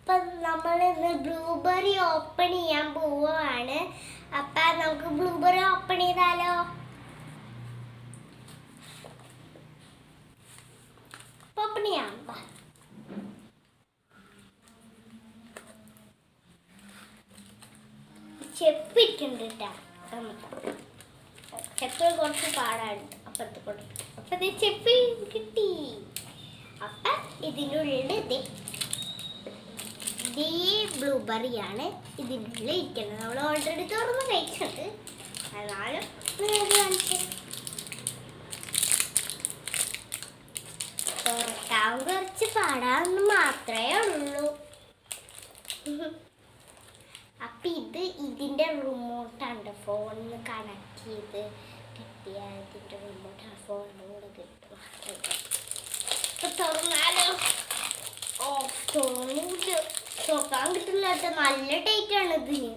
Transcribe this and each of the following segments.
അപ്പം നമ്മൾ ഇന്ന് ബ്ലൂബെറി ഓപ്പൺ ചെയ്യാൻ പോവുകയാണ്. അപ്പം നമുക്ക് ബ്ലൂബെറി ഓപ്പൺ ചെയ്താലോ? ഓപ്പൺ ചെയ്യാം. ചെപ്പിട്ടുണ്ട് കേട്ടോ. ചെപ്പ് കുറച്ച് പാടാണ്. അപ്പുറത്ത് കൊടുത്തു. അപ്പം ഇത് ചെപ്പി കിട്ടി. അപ്പം ഇതിനുള്ളിൽ ബ്ലൂബെറിയാണ് ഇതിനുള്ളിൽ ഇരിക്കുന്നത്. നമ്മൾ ഓൾറെഡി തുറന്ന് കഴിച്ചിട്ട് എന്നാലും തുറക്കാൻ കുറച്ച് പാടാന്ന് മാത്രമേ ഉള്ളൂ. അപ്പം ഇതിൻ്റെ റിമോട്ടാണ്. ഫോണിൽ കണക്ട് ചെയ്ത് കിട്ടിയ ഇതിൻ്റെ റിമോട്ടാണ്. ഫോണിലൂടെ കിട്ടും. അപ്പം തുറന്നാലോ? ഓ തോന്നിട്ട് തുറക്കാൻ കിട്ടില്ല. നല്ല ടൈറ്റ് ആണ് ഇതിന്.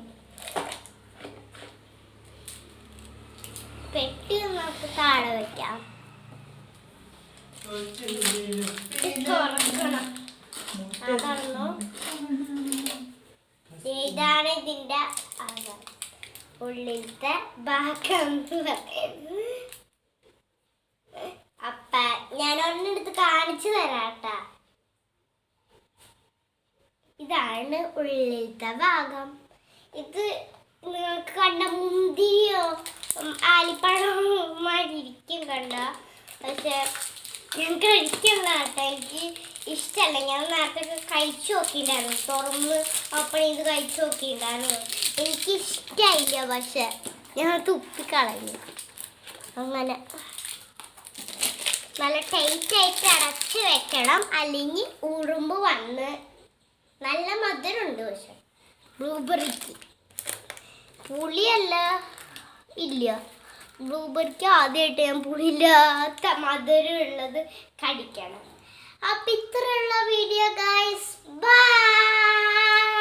പെട്ടി നമുക്ക് താഴെ വെക്കാം. തുറക്കണം. അതാണോ? ഇതാണ് ഇതിന്റെ ഉള്ളിലത്തെ ഭാഗം. അപ്പ ഞാൻ ഒരെണ്ണെടുത്ത് കാണിച്ചു തരാട്ടാ. ഇതാണ് ഉള്ളിലത്തെ ഭാഗം. ഇത് നിങ്ങൾക്ക് കണ്ട മുന്തിരിയോ ആലിപ്പഴമായിരിക്കും കണ്ട. പക്ഷെ ഞാൻ കഴിക്കണ്ട കേട്ടോ. എനിക്ക് ഇഷ്ടമല്ല. ഞാൻ നേരത്തെ കഴിച്ചു നോക്കിയിട്ടുണ്ടായിരുന്നു. തുറന്ന് ഓപ്പൺ ചെയ്ത് കഴിച്ചു നോക്കിയിട്ടുണ്ടായിരുന്നു. എനിക്കിഷ്ടമായില്ല. പക്ഷെ ഞാൻ തുപ്പിക്കളഞ്ഞു. അങ്ങനെ നല്ല ടൈറ്റായിട്ട് അടച്ച് വെക്കണം. അല്ലെങ്കിൽ ഉറുമ്പ് വന്ന്. നല്ല മധുരമുണ്ട്. പക്ഷെ ബ്ലൂബെറിക്ക് പുളിയല്ല ഇല്ല. ബ്ലൂബെറിക്ക് ആദ്യമായിട്ട് ഞാൻ പുളിയില്ലാത്ത മധുരം ഉള്ളത് കടിക്കണം. അപ്പം ഇത്രയുള്ള വീഡിയോ ഗൈസ്. ബൈ.